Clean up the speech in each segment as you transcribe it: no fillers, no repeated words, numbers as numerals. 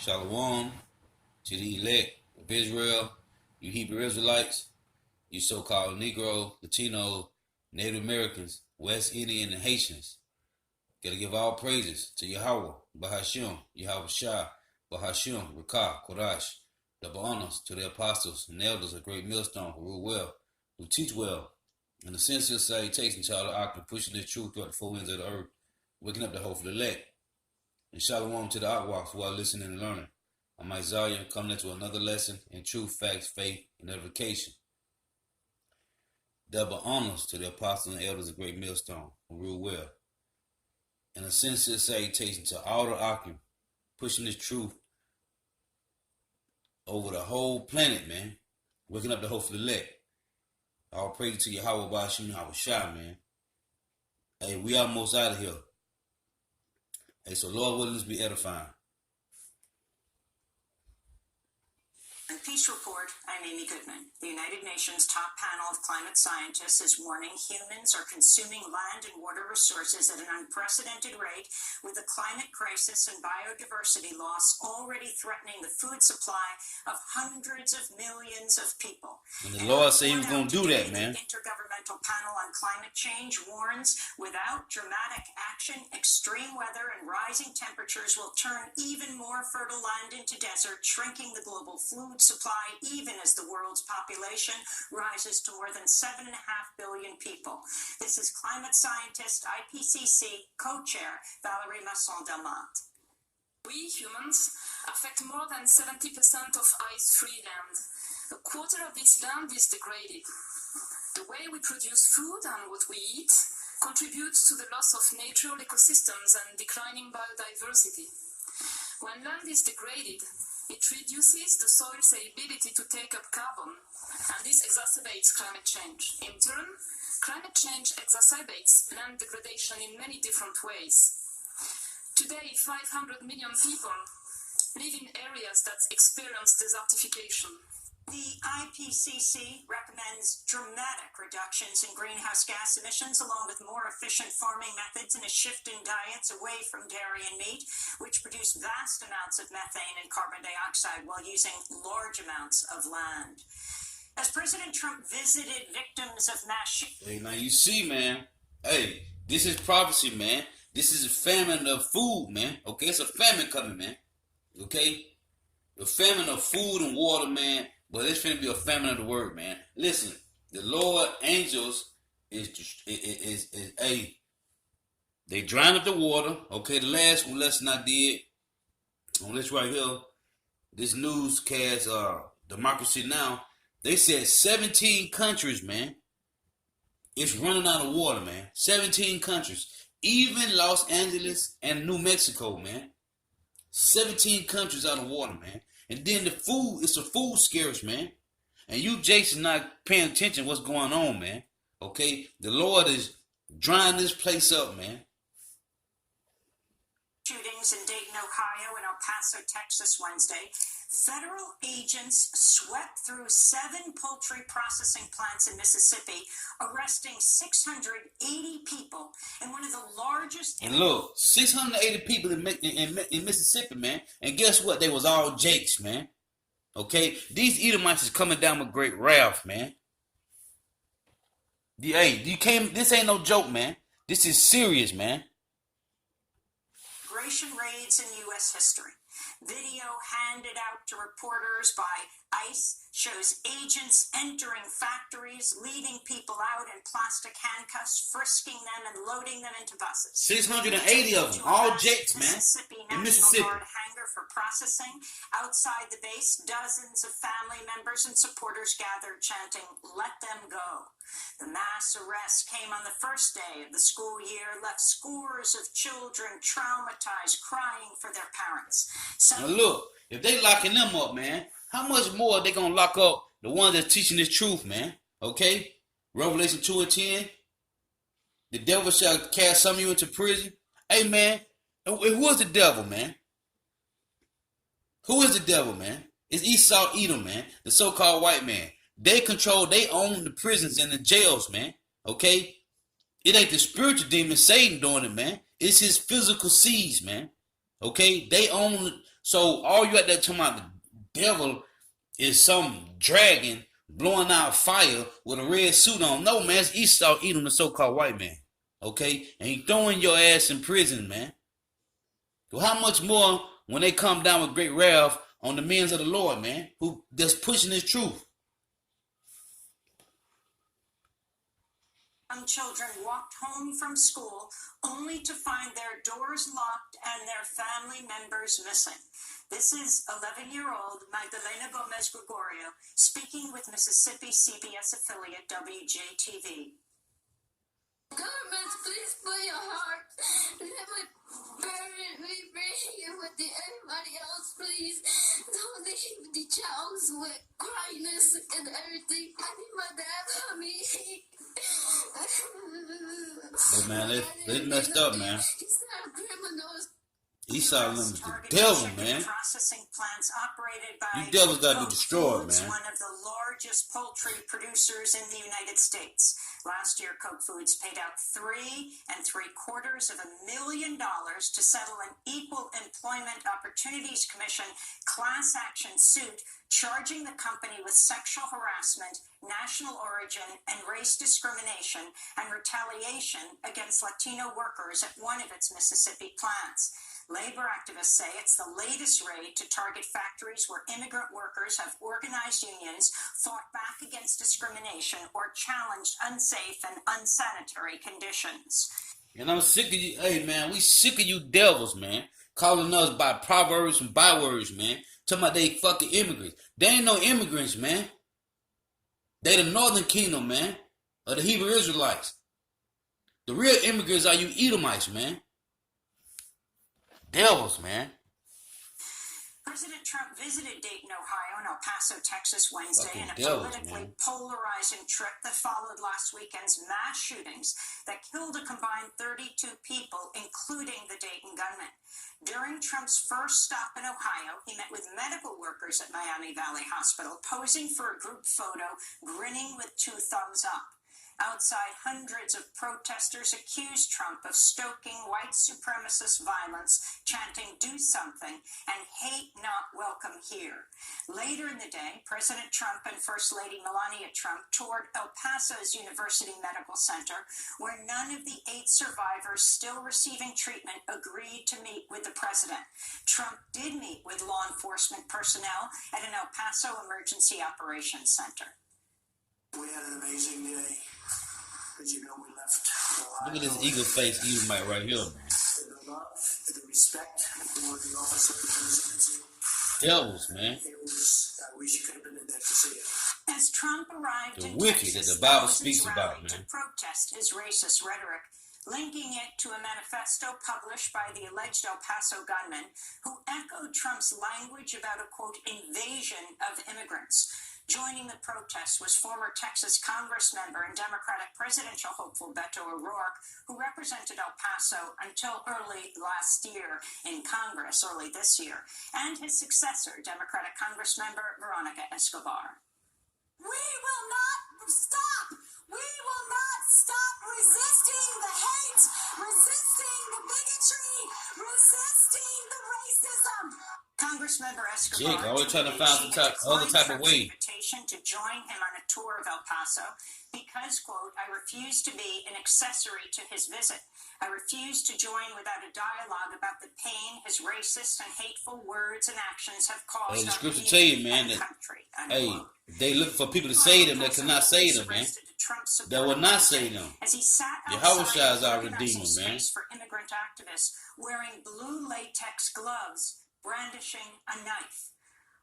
Shalom to the elect of Israel, you Hebrew Israelites, you so-called Negro, Latino, Native Americans, West Indian, and Haitians. Gotta give all praises to Yahweh, Bahashim, Yahweh Shah, Bahashim, Rakah, Kodash, double honors to the apostles and elders of Great Millstone who rule well, who teach well, and the sincere salutation to all the Akim pushing this truth throughout the four winds of the earth, waking up the hope for the elect. And shalom to the Akwaks who are listening and learning. I'm Isaiah, coming into another lesson in truth, facts, faith, and edification. Double honors to the apostles and elders of Great Millstone who rule well. And a sincere salutation to all the Akim pushing this truth over the whole planet, man. Waking up the hope for the elect. All praise to Yahweh Bashim, Yahweh Shah, man. Hey, we almost out of here. Hey, so Lord willing, let's be edifying. Peace Report, I'm Amy Goodman. The United Nations top panel of climate scientists is warning humans are consuming land and water resources at an unprecedented rate, with the climate crisis and biodiversity loss already threatening the food supply of hundreds of millions of people. And the Lord said he was going to do that, man. The Intergovernmental Panel on Climate Change warns without dramatic action, extreme weather and rising temperatures will turn even more fertile land into desert, shrinking the global food supply even as the world's population rises to more than 7.5 billion people. This is climate scientist, IPCC co-chair Valerie Masson-Delmotte. We humans affect more than 70% of ice-free land. A quarter of this land is degraded. The way we produce food and what we eat contributes to the loss of natural ecosystems and declining biodiversity. When land is degraded, it reduces the soil's ability to take up carbon, and this exacerbates climate change. In turn, climate change exacerbates land degradation in many different ways. Today, 500 million people live in areas that experience desertification. The IPCC recommends dramatic reductions in greenhouse gas emissions, along with more efficient farming methods and a shift in diets away from dairy and meat, which produce vast amounts of methane and carbon dioxide while using large amounts of land. As President Trump visited victims of mass Hey, now you see, man. Hey, this is prophecy, man. This is a famine of food, man. Okay, it's a famine coming, man. Okay? The famine of food and water, man. But it's finna be a famine of the word, man. Listen, the Lord angels is they drying up the water. Okay, the last one lesson I did on this right here, this newscast, Democracy Now, they said 17 countries, man, it's running out of water, man. 17 countries. Even Los Angeles and New Mexico, man. 17 countries out of water, man. And then the food, it's a food scarce, man. And you, Jason, not paying attention what's going on, man. Okay? The Lord is drying this place up, man. Shootings in Dayton, Ohio, and El Paso, Texas, Wednesday. Federal agents swept through 7 poultry processing plants in Mississippi, arresting 680 people in one of the largest... And look, 680 people in Mississippi, man. And guess what? They was all Jakes, man. Okay? These Edomites is coming down with great wrath, man. Hey, this ain't no joke, man. This is serious, man. Immigration raids in U.S. history. Video handed out to reporters by ICE shows agents entering factories, leading people out in plastic handcuffs, frisking them and loading them into buses. 680 of them, all Jakes, man. In Mississippi. National Guard hangar for processing. Outside the base, dozens of family members and supporters gathered chanting, "Let them go." The mass arrest came on the first day of the school year, left scores of children traumatized, crying for their parents. Now look, if they locking them up, man, how much more are they going to lock up the ones that's teaching this truth, man? Okay? Revelation 2 and 10. The devil shall cast some of you into prison. Hey, man, who is the devil, man? Who is the devil, man? It's Esau Edom, man, the so-called white man. They own the prisons and the jails, man. Okay? It ain't the spiritual demon Satan doing it, man. It's his physical seeds, man. Okay? They own So all you out there talking about the devil is some dragon blowing out fire with a red suit on. No, man, it's Esau eating the so-called white man. Okay? And he throwing your ass in prison, man. So how much more when they come down with great wrath on the men of the Lord, man, who just pushing his truth? Young children walked home from school only to find their doors locked and their family members missing. This is 11-year-old Magdalena Gomez Gregorio speaking with Mississippi CBS affiliate WJTV. Government, please put your heart. Let my parents be here with everybody else, please. Don't leave the child with cryiness and everything. I need my dad for me. But man, they messed up, man. He's not criminals. Esau them is the devil, man. Processing plants operated by You devils gotta be Cook destroyed, Foods, man. one of the largest poultry producers in the United States. Last year, Cook Foods paid out $3.75 million to settle an Equal Employment Opportunities Commission class action suit charging the company with sexual harassment, national origin, and race discrimination and retaliation against Latino workers at one of its Mississippi plants. Labor activists say it's the latest raid to target factories where immigrant workers have organized unions, fought back against discrimination, or challenged unsafe and unsanitary conditions. And I'm sick of you. Hey, man, we sick of you devils, man. Calling us by proverbs and bywords, man. Talking about they fucking immigrants. They ain't no immigrants, man. They the northern kingdom, man. Of the Hebrew Israelites. The real immigrants are you Edomites, man. Devils, man. President Trump visited Dayton, Ohio, and El Paso, Texas Wednesday in a devils, politically man. polarizing trip that followed last weekend's mass shootings that killed a combined 32 people, including the Dayton gunman. During Trump's first stop in Ohio, he met with medical workers at Miami Valley Hospital, posing for a group photo, grinning with two thumbs up. Outside, hundreds of protesters accused Trump of stoking white supremacist violence, chanting "do something" and "hate not welcome here." Later in the day, President Trump and First Lady Melania Trump toured El Paso's University Medical Center, where none of the 8 survivors still receiving treatment agreed to meet with the president. Trump did meet with law enforcement personnel at an El Paso Emergency Operations Center. We had an amazing day. As you know, we left Ohio. Look at this eagle face Edomite right here, man. The love, the respect for the office of the presidency. Devils, man. It was, I wish you could have been in there to see it. As Trump arrived The in wicked Texas, that the Bible thousands speaks about, rallied to man. protest his racist rhetoric, linking it to a manifesto published by the alleged El Paso gunman, who echoed Trump's language about a, quote, invasion of immigrants. Joining the protest was former Texas Congress member and Democratic presidential hopeful Beto O'Rourke, who represented El Paso until early last year in Congress, early this year, and his successor, Democratic Congressmember Veronica Escobar. We will not stop. We will not stop resisting the hate, resisting the bigotry, resisting the racism. Congressmember Escobar Jake, always trying to find some other type of way. Invitation to join him on a tour of El Paso because, quote, "I refuse to be an accessory to his visit. I refuse to join without a dialogue about the pain his racist and hateful words and actions have caused." Hey, the our scripture community tell you, man, and that, country, hey, unquote. they look for people to save them that cannot save them, man. That will not save them. As he sat Yahushua outside is our organizing Redeemer, man. space for immigrant activists, wearing blue latex gloves, brandishing a knife.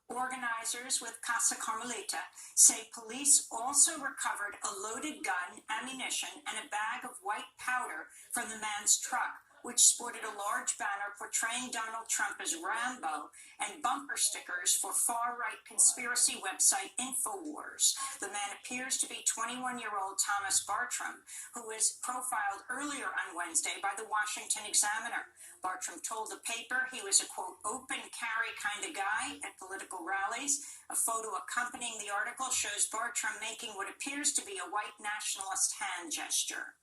Organizers with Casa Carmelita say police also recovered a loaded gun, ammunition, and a bag of white powder from the man's truck, which sported a large banner portraying Donald Trump as Rambo and bumper stickers for far-right conspiracy website InfoWars. The man appears to be 21-year-old Thomas Bartram, who was profiled earlier on Wednesday by the Washington Examiner. Bartram told the paper he was a, quote, open carry kind of guy at political rallies. A photo accompanying the article shows Bartram making what appears to be a white nationalist hand gesture.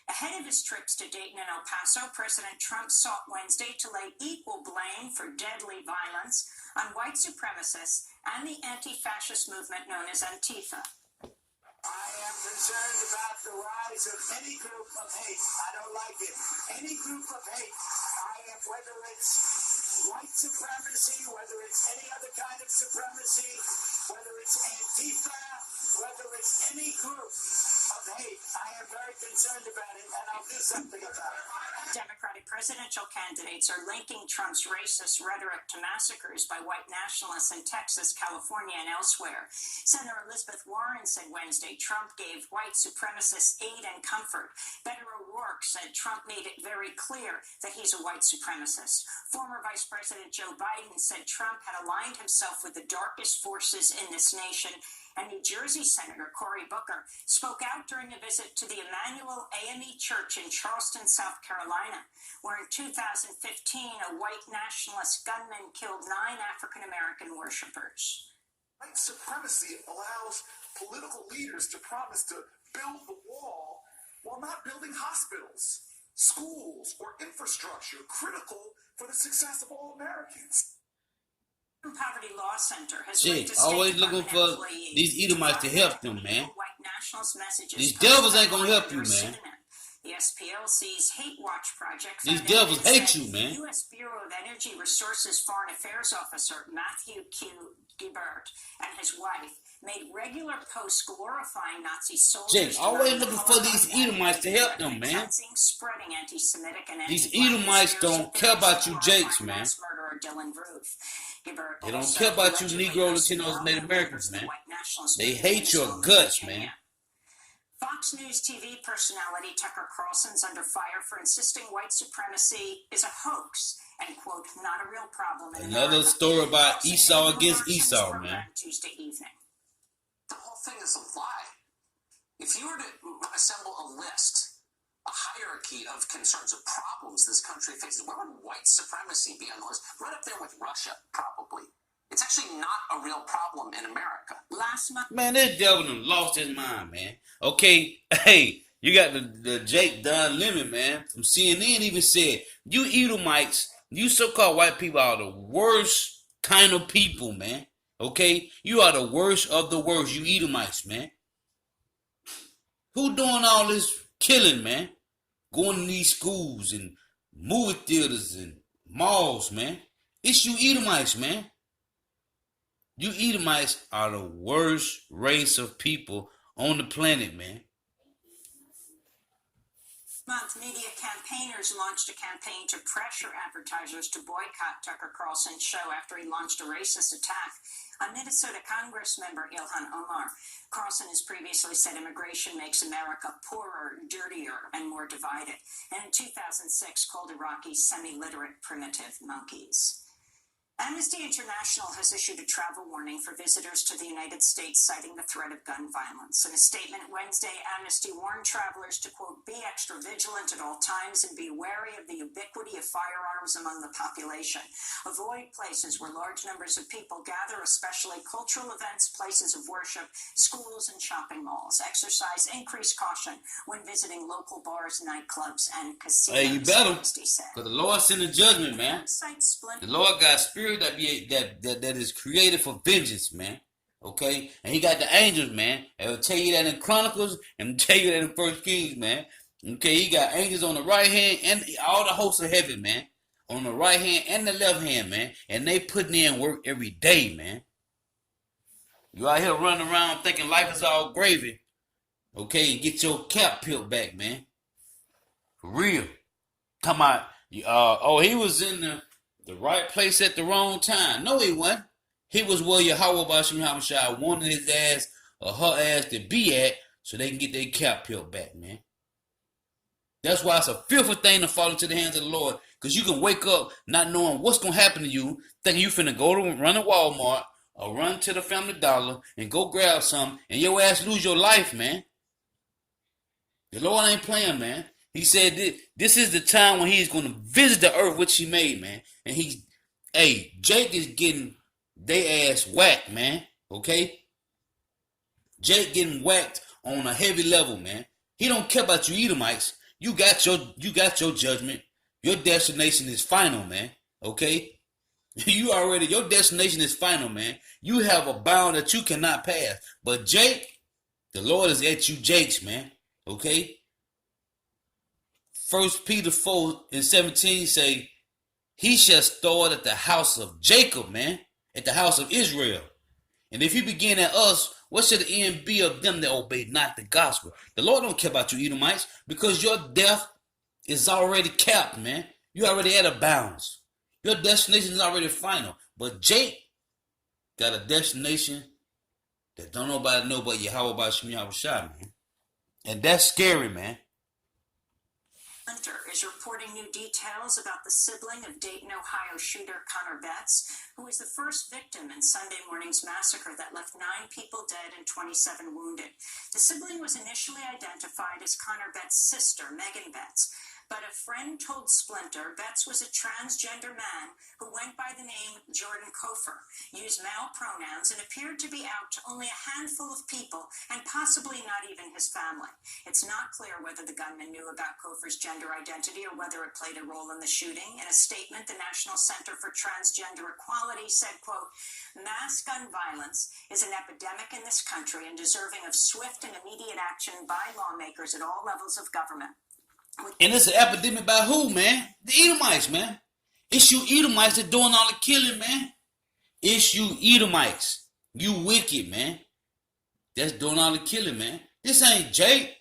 Ahead of his trips to Dayton and El Paso, President Trump sought Wednesday to lay equal blame for deadly violence on white supremacists and the anti-fascist movement known as Antifa. I am concerned about the rise of any group of hate. I don't like it. Any group of hate. Whether it's white supremacy, whether it's any other kind of supremacy, whether it's Antifa, whether it's any group of hate. I am very concerned about it, and I'll do something about it. Democratic presidential candidates are linking Trump's racist rhetoric to massacres by white nationalists in Texas, California, and elsewhere. Senator Elizabeth Warren said Wednesday Trump gave white supremacists aid and comfort. Beto O'Rourke said Trump made it very clear that he's a white supremacist. Former Vice President Joe Biden said Trump had aligned himself with the darkest forces in this nation. And New Jersey Senator Cory Booker spoke out during a visit to the Emmanuel AME Church in Charleston, South Carolina, where in 2015 a white nationalist gunman killed 9 African-American worshipers. White supremacy allows political leaders to promise to build the wall while not building hospitals, schools, or infrastructure critical for the success of all Americans. Poverty Law Center has Jake, always looking for these Edomites to help them, man. White nationalist messages. These devils ain't gonna help you, man. The SPLC's Hate Watch project. These devils hate you, man. U.S. Bureau of Energy Resources Foreign Affairs Officer Matthew Q. Gebert and his wife made regular posts glorifying Nazi soldiers. Jake, always looking for these Edomites to help them, man. Spreading anti-Semitic and These Edomites don't care about you Jakes, man. Murderer Dylan Roof. They don't care about you Negro, Latinos, and Native Americans, man. They hate your guts, man. Fox News TV personality Tucker Carlson's under fire for insisting white supremacy is a hoax and, quote, not a real problem in Another America. story about Esau against Esau, man. Tuesday evening. The whole thing is a lie. If you were to assemble a list, a hierarchy of concerns, of problems this country faces, where would white supremacy be on the list? Right up there with Russia, probably. It's actually not a real problem in America. Last month, Man, this devil done lost his mind, man. Okay, hey, you got the Jake Don Lemon, man, from CNN even said, you Edomites, you so-called white people are the worst kind of people, man. Okay? You are the worst of the worst, you Edomites, man. Who doing all this killing, man? Going to these schools and movie theaters and malls, man. It's you Edomites, man. You Edomites are the worst race of people on the planet, man. media campaigners launched a campaign to pressure advertisers to boycott Tucker Carlson's show after he launched a racist attack on Minnesota Congressmember Ilhan Omar. Carlson has previously said immigration makes America poorer, dirtier, and more divided, and in 2006 called Iraqis semi-literate primitive monkeys. Amnesty International has issued a travel warning for visitors to the United States, citing the threat of gun violence. In a statement Wednesday, Amnesty warned travelers to, quote, be extra vigilant at all times and be wary of the ubiquity of firearms among the population. Avoid places where large numbers of people gather, especially cultural events, places of worship, schools, and shopping malls. Exercise increased caution when visiting local bars, nightclubs, and casinos. Hey, you better, Amnesty said. because the Lord sent a judgment, man. The Lord got spirit that is created for vengeance, man. Okay? And he got the angels, man. I'll tell you that in Chronicles and tell you that in First Kings, man. Okay, he got angels on the right hand and all the hosts of heaven, man. On the right hand and the left hand, man. And they putting in work every day, man. You out here running around thinking life is all gravy. Okay, and get your cap peeled back, man. For real. Come on. He was in the right place at the wrong time. No, he wasn't. He was where Yahweh Bashim Hamashai wanted his ass or her ass to be at so they can get their cap peeled back, man. That's why it's a fearful thing to fall into the hands of the Lord, because you can wake up not knowing what's going to happen to you, thinking you finna go to run to Walmart or run to the Family Dollar and go grab something, and your ass lose your life, man. The Lord ain't playing, man. He said this is the time when he's going to visit the earth which he made, man. And Jake is getting they ass whacked, man. Okay? Jake getting whacked on a heavy level, man. He don't care about you Edomites. You got your judgment. Your destination is final, man. Okay? Your destination is final, man. You have a bound that you cannot pass. But Jake, the Lord is at you, Jakes, man. Okay? 1 Peter 4:17 say, he shall start at the house of Jacob, man. At the house of Israel. And if he begin at us, what should the end be of them that obey not the gospel? The Lord don't care about you Edomites, because your death is already capped, man. You already at a bounds. Your destination is already final. But Jake got a destination that don't nobody know but Yahweh by Shemi Yahushua, man. And that's scary, man. Hunter is reporting new details about the sibling of Dayton, Ohio shooter Connor Betts, who was the first victim in Sunday morning's massacre that left 9 people dead and 27 wounded. The sibling was initially identified as Connor Betts' sister, Megan Betts. But a friend told Splinter Betts was a transgender man who went by the name Jordan Kofer, used male pronouns, and appeared to be out to only a handful of people, and possibly not even his family. It's not clear whether the gunman knew about Kofer's gender identity or whether it played a role in the shooting. In a statement, the National Center for Transgender Equality said, quote, mass gun violence is an epidemic in this country and deserving of swift and immediate action by lawmakers at all levels of government. And it's an epidemic by who, man? The Edomites, man. It's you Edomites that doing all the killing, man. It's you Edomites. You wicked, man. That's doing all the killing, man. This ain't Jake.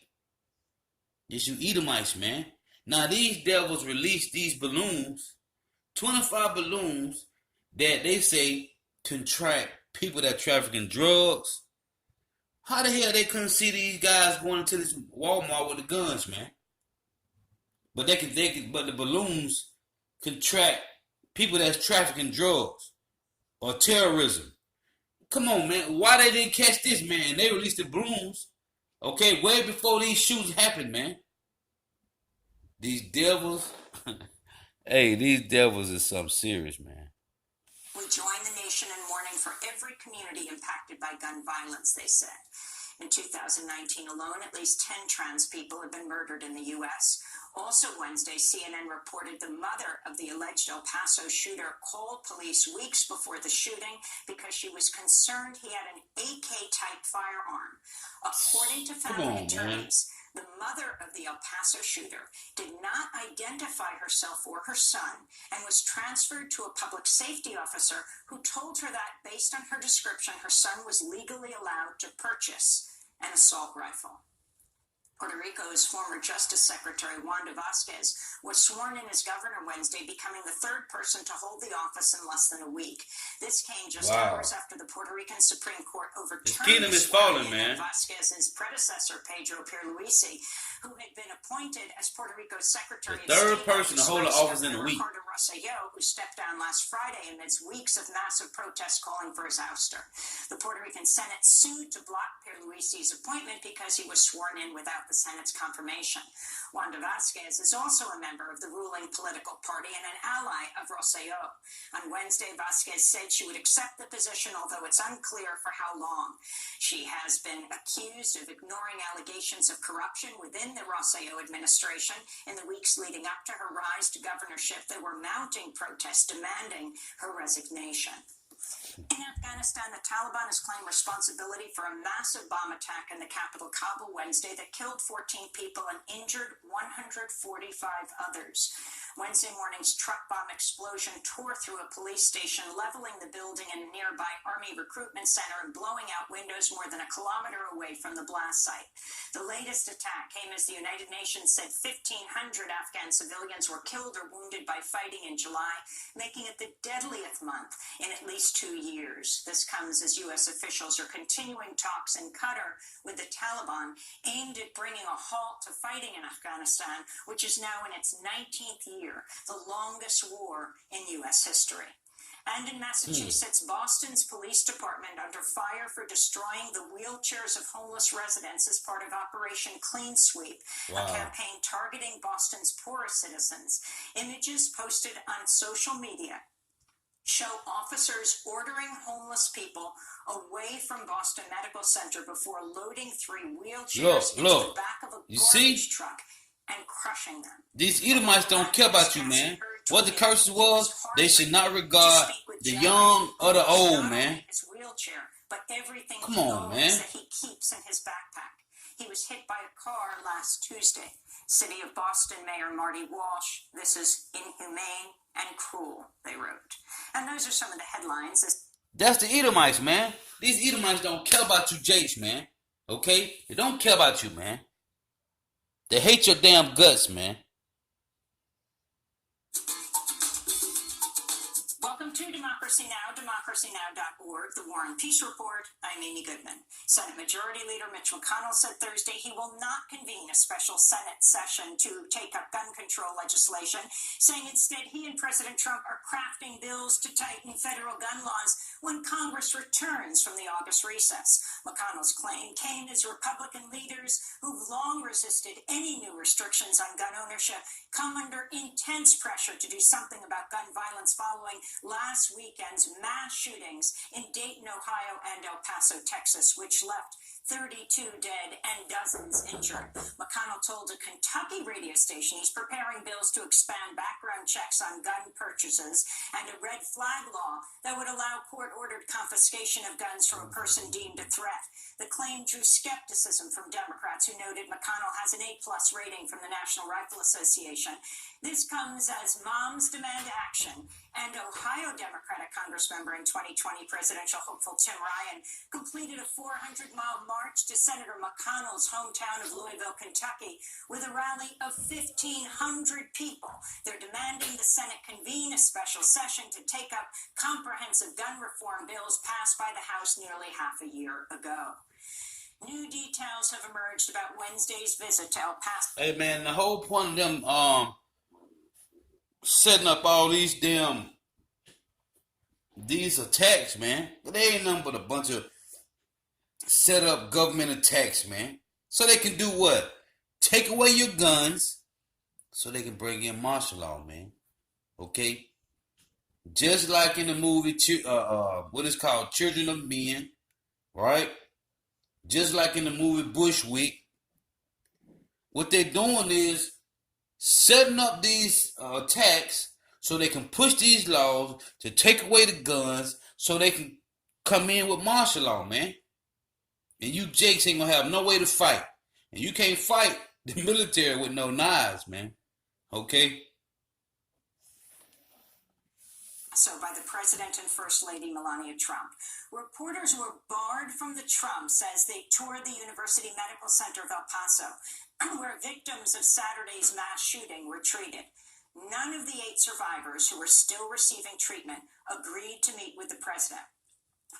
It's you Edomites, man. Now, these devils released these balloons, 25 balloons, that they say can track people that trafficking drugs. How the hell they couldn't see these guys going into this Walmart with the guns, man? But but the balloons can track people that's trafficking drugs or terrorism. Come on, man. Why they didn't catch this, man? They released the balloons, okay, way before these shootings happened, man. These devils, hey, these devils is something serious, man. We join the nation in mourning for every community impacted by gun violence, they said. In 2019 alone, at least 10 trans people have been murdered in the U.S. Also Wednesday, CNN reported the mother of the alleged El Paso shooter called police weeks before the shooting because she was concerned he had an AK-type firearm. According to family attorneys, the mother of the El Paso shooter did not identify herself or her son and was transferred to a public safety officer who told her that, based on her description, her son was legally allowed to purchase an assault rifle. Puerto Rico's former Justice Secretary Wanda Vasquez was sworn in as governor Wednesday, becoming the 3rd person to hold the office in less than a week. This came just hours after the Puerto Rican Supreme Court overturned the kingdom is falling, man. Vasquez's predecessor, Pedro Pierluisi, who had been appointed as Puerto Rico's Secretary the 3rd person to hold the office in a week. Ricardo Rosselló, who stepped down last Friday amidst weeks of massive protests calling for his ouster. The Puerto Rican Senate sued to block Pierluisi's appointment because he was sworn in without the Senate's confirmation. Wanda Vasquez is also a member of the ruling political party and an ally of Rosselló. On Wednesday, Vasquez said she would accept the position, although it's unclear for how long. She has been accused of ignoring allegations of corruption within the Rosselló administration. In the weeks leading up to her rise to governorship, there were mounting protests demanding her resignation. In Afghanistan, the Taliban has claimed responsibility for a massive bomb attack in the capital Kabul Wednesday that killed 14 people and injured 145 others. Wednesday morning's truck bomb explosion tore through a police station, leveling the building in a nearby Army recruitment center and blowing out windows more than a kilometer away from the blast site. The latest attack came as the United Nations said 1,500 Afghan civilians were killed or wounded by fighting in July, making it the deadliest month in at least 2 years. This comes as U.S. officials are continuing talks in Qatar with the Taliban aimed at bringing a halt to fighting in Afghanistan, which is now in its 19th year, the longest war in U.S. history. And in Massachusetts, Boston's police department under fire for destroying the wheelchairs of homeless residents as part of Operation Clean Sweep, a campaign targeting Boston's poorest citizens. Images posted on social media show officers ordering homeless people away from Boston Medical Center before loading 3 wheelchairs into the back of a garbage truck. and crushing them. These Edomites don't care about you, man. What the curses was, they should not regard the young or the old, man. His wheelchair, but everything Come he on, owns man. that he keeps in his backpack. He was hit by a car last Tuesday. City of Boston Mayor Marty Walsh, "This is inhumane and cruel," they wrote. And those are some of the headlines. That's the Edomites, man. These Edomites don't care about you, Jakes, man. Okay? They don't care about you, man. They hate your damn guts, man. Welcome to Democracy Now!, democracynow.org, the War and Peace Report. I'm Amy Goodman. Senate Majority Leader Mitch McConnell said Thursday he will not convene a special Senate session to take up gun control legislation, saying instead he and President Trump are crafting bills to tighten federal gun laws when Congress returns from the August recess. McConnell's claim came as Republican leaders who've long resisted any new restrictions on gun ownership come under intense pressure to do something about gun violence following last weekend's mass shootings in Dayton, Ohio, and El Paso, Texas, which left 32 dead and dozens injured. McConnell told a Kentucky radio station he's preparing bills to expand background checks on gun purchases and a red flag law that would allow court-ordered confiscation of guns from a person deemed a threat. The claim drew skepticism from Democrats who noted McConnell has an A-plus rating from the National Rifle Association. This comes as moms demand action, and Ohio Democratic Congressmember and 2020 presidential hopeful Tim Ryan completed a 400-mile march to Senator McConnell's hometown of Louisville, Kentucky, with a rally of 1,500 people. They're demanding the Senate convene a special session to take up comprehensive gun reform bills passed by the House nearly half a year ago. New details have emerged about Wednesday's visit to El Paso. Hey, man, the whole point of them setting up all these attacks, man, they ain't nothing but a bunch of set up government attacks, man. So they can do what? Take away your guns so they can bring in martial law, man. Okay? Just like in the movie, what is called Children of Men, right? Just like in the movie Bushwick. What they're doing is setting up these attacks so they can push these laws to take away the guns so they can come in with martial law, man. And you Jakes ain't gonna have no way to fight. And you can't fight the military with no knives, man. Okay? So by the President and First Lady Melania Trump. Reporters were barred from the Trumps as they toured the University Medical Center of El Paso, where victims of Saturday's mass shooting were treated. None of the 8 survivors who were still receiving treatment agreed to meet with the president.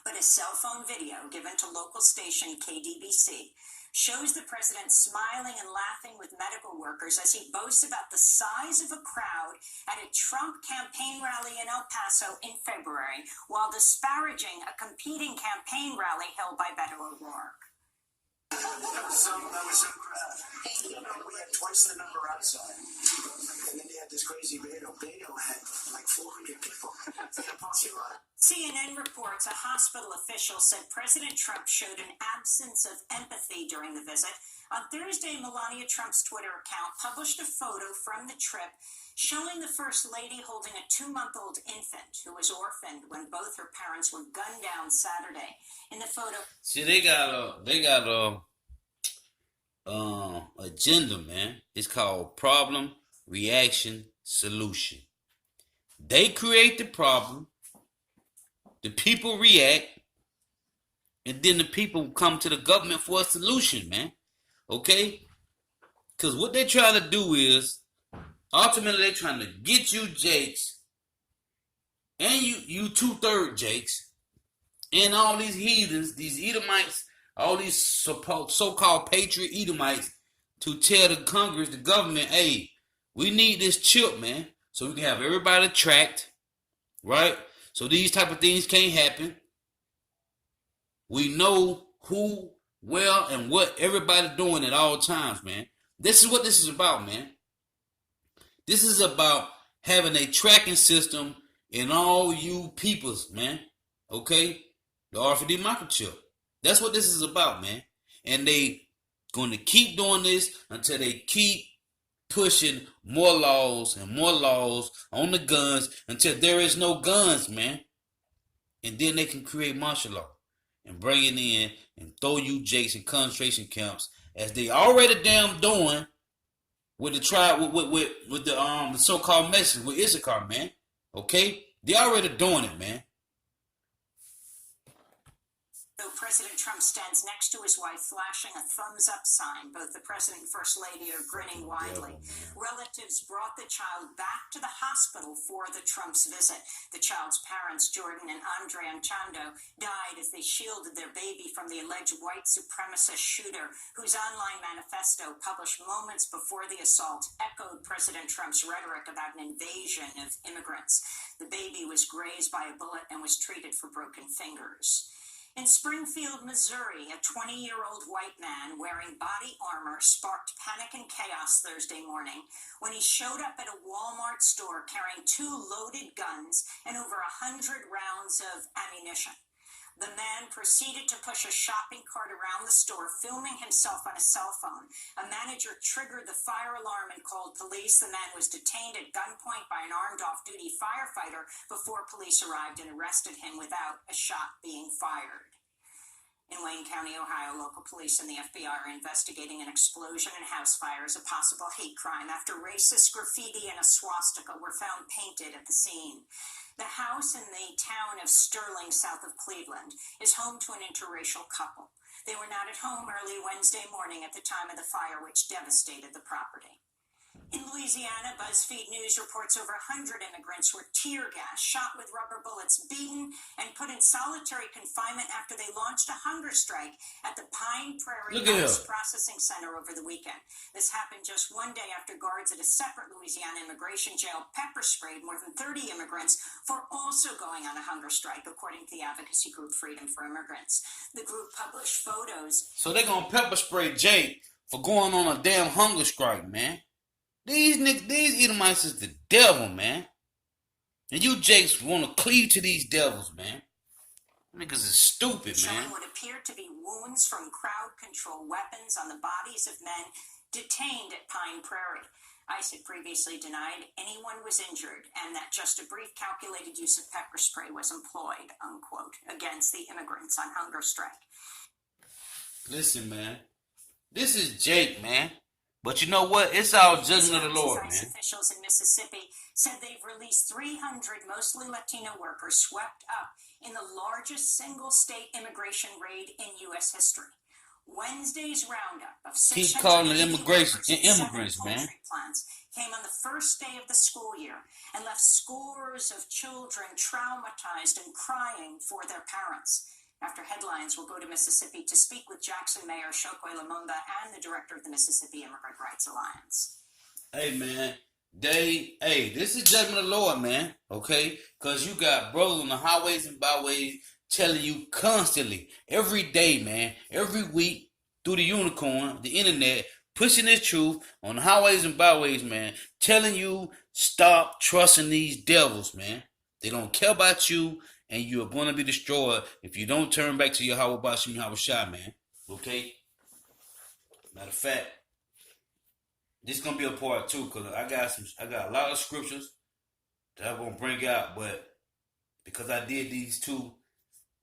But a cell phone video given to local station KDBC shows the president smiling and laughing with medical workers as he boasts about the size of a crowd at a Trump campaign rally in El Paso in February, while disparaging a competing campaign rally held by Beto O'Rourke. That was some crowd. We had twice the number outside. And then they had this crazy Beto. Beto had like 400 people. CNN reports a hospital official said President Trump showed an absence of empathy during the visit. On Thursday, Melania Trump's Twitter account published a photo from the trip showing the First Lady holding a 2-month-old infant who was orphaned when both her parents were gunned down Saturday. In the photo, See, they got a agenda, man. It's called problem, reaction, solution. They create the problem, the people react, and then the people come to the government for a solution, man. Okay? Because what they're trying to do is, ultimately, they're trying to get you Jakes, and you 2/3 Jakes, and all these heathens, these Edomites, all these so-called patriot Edomites, to tell the Congress, the government, hey, we need this chip, man, so we can have everybody tracked, right? So these type of things can't happen. We know who, where, and what everybody's doing at all times, man. This is what this is about, man. This is about having a tracking system in all you peoples, man. Okay? The RFID microchip. That's what this is about, man. And they going to keep doing this until they keep pushing more laws and more laws on the guns until there is no guns, man. And then they can create martial law and bring it in and throw you jakes in concentration camps as they already damn doing with the tribe with the so-called Mexicans with Issachar, man. Okay? They already doing it, man. Though President Trump stands next to his wife flashing a thumbs-up sign, both the president and first lady are grinning widely. Relatives brought the child back to the hospital for the Trump's visit. The child's parents, Jordan and Andre Anchando, died as they shielded their baby from the alleged white supremacist shooter, whose online manifesto, published moments before the assault, echoed President Trump's rhetoric about an invasion of immigrants. The baby was grazed by a bullet and was treated for broken fingers. In Springfield, Missouri, a 20-year-old white man wearing body armor sparked panic and chaos Thursday morning when he showed up at a Walmart store carrying 2 loaded guns and over 100 rounds of ammunition. The man proceeded to push a shopping cart around the store, filming himself on a cell phone. A manager triggered the fire alarm and called police. The man was detained at gunpoint by an armed off-duty firefighter before police arrived and arrested him without a shot being fired. In Wayne County, Ohio, local police and the FBI are investigating an explosion in house fire as a possible hate crime after racist graffiti and a swastika were found painted at the scene. The house in the town of Sterling, south of Cleveland, is home to an interracial couple. They were not at home early Wednesday morning at the time of the fire, which devastated the property. In Louisiana, BuzzFeed News reports over 100 immigrants were tear gassed, shot with rubber bullets, beaten, and put in solitary confinement after they launched a hunger strike at the Pine Prairie Rice Processing Center over the weekend. This happened just one day after guards at a separate Louisiana immigration jail pepper sprayed more than 30 immigrants for also going on a hunger strike, according to the advocacy group Freedom for Immigrants. The group published photos. So they're gonna pepper spray Jake for going on a damn hunger strike, man. These Edomites is the devil, man. And you Jakes want to cleave to these devils, man. Niggas is stupid, man. Showing what appeared to be wounds from crowd control weapons on the bodies of men detained at Pine Prairie. ICE had previously denied anyone was injured and that just a brief calculated use of pepper spray was employed, unquote, against the immigrants on hunger strike. Listen, man. This is Jake, man. But you know what? It's all judgment of the Lord, man. Officials in Mississippi said they've released 300 mostly Latino workers swept up in the largest single state immigration raid in U.S. history. Wednesday's roundup of keep calling it immigration and immigrants, man. Plants came on the first day of the school year and left scores of children traumatized and crying for their parents. After headlines, we'll go to Mississippi to speak with Jackson Mayor Chokwe Lumumba and the director of the Mississippi Immigrant Rights Alliance. Hey, man. This is judgment of the Lord, man. Okay? Because you got brothers on the highways and byways telling you constantly, every day, man, every week, through the unicorn, the internet, pushing this truth on the highways and byways, man, telling you, stop trusting these devils, man. They don't care about you. And you are going to be destroyed if you don't turn back to Yahweh Bashim Yahweh Shai, man. Okay? Matter of fact, this is going to be a part 2 because I got a lot of scriptures that I'm going to bring out, but because I did these 2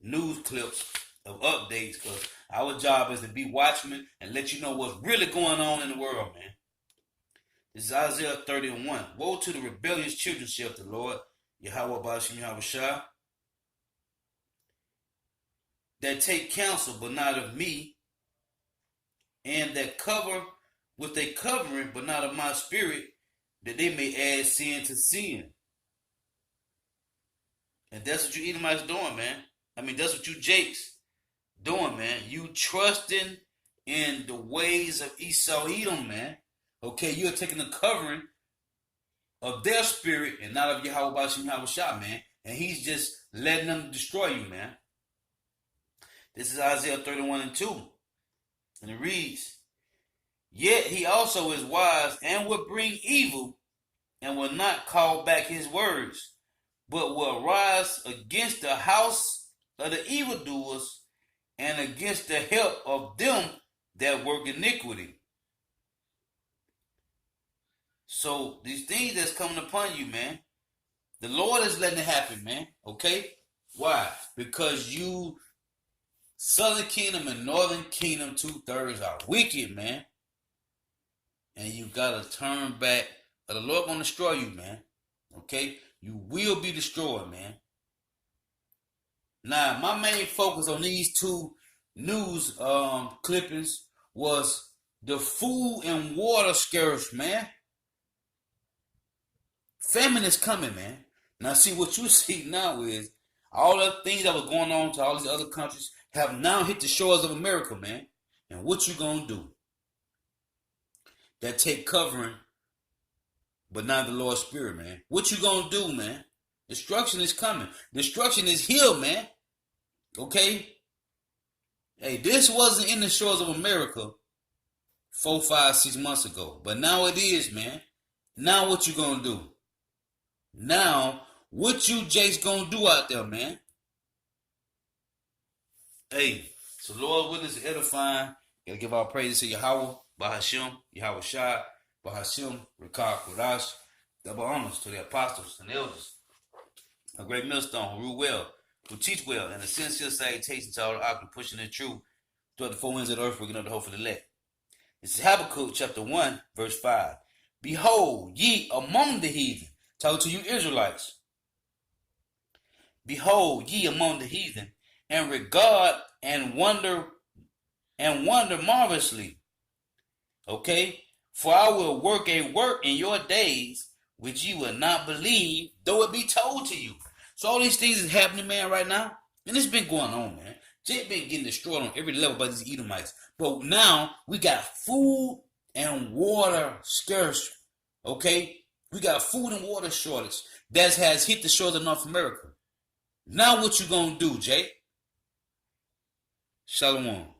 news clips of updates, because our job is to be watchmen and let you know what's really going on in the world, man. This is Isaiah 30:1. Woe to the rebellious children, saith the Lord, Yahweh Bashim Yahweh Shai, that take counsel but not of me, and that cover with a covering but not of my spirit, that they may add sin to sin. And that's what you Edomites doing, man. I mean, that's what you Jakes doing, man. You trusting in the ways of Esau Edom, man. Okay, you're taking the covering of their spirit and not of Yahweh Bashim Yahweh Shai, man. And he's just letting them destroy you, man. This is Isaiah 31:2. And it reads, yet he also is wise and will bring evil and will not call back his words, but will rise against the house of the evildoers and against the help of them that work iniquity. So these things that's coming upon you, man, the Lord is letting it happen, man. Okay? Why? Because you, Southern Kingdom and Northern Kingdom, 2/3 are wicked, man. And you gotta turn back, or the Lord gonna destroy you, man. Okay? You will be destroyed, man. Now, my main focus on these two news clippings was the food and water scarce, man. Famine is coming, man. Now, see, what you see now is all the things that was going on to all these other countries have now hit the shores of America, man. And what you gonna do? That take covering, but not the Lord's Spirit, man. What you gonna do, man? Destruction is coming. Destruction is here, man. Okay? Hey, this wasn't in the shores of America 4, 5, 6 months ago. But now it is, man. Now what you gonna do? Now, what you Jake's gonna do out there, man? Hey, so Lord willing is edifying. Gotta give our praises to Yahweh, Bahashim, Yahweh Shai, Bahashim, Rekah, Kodash. Double honors to the apostles and elders. A great millstone who rule well, who teach well, and a sincere salutation to all the occupants pushing the truth throughout the four winds of the earth, bringing up the hope for the elect. This is Habakkuk chapter 1, verse 5. Behold, ye among the heathen. Talking to you Israelites. Behold, ye among the heathen, and regard and wonder marvelously. Okay? For I will work a work in your days which ye will not believe, though it be told to you. So all these things is happening, man, right now. And it's been going on, man. Jake been getting destroyed on every level by these Edomites. But now we got food and water scarce. Okay? We got food and water shortage that has hit the shores of North America. Now what you gonna do, Jake? Shalom.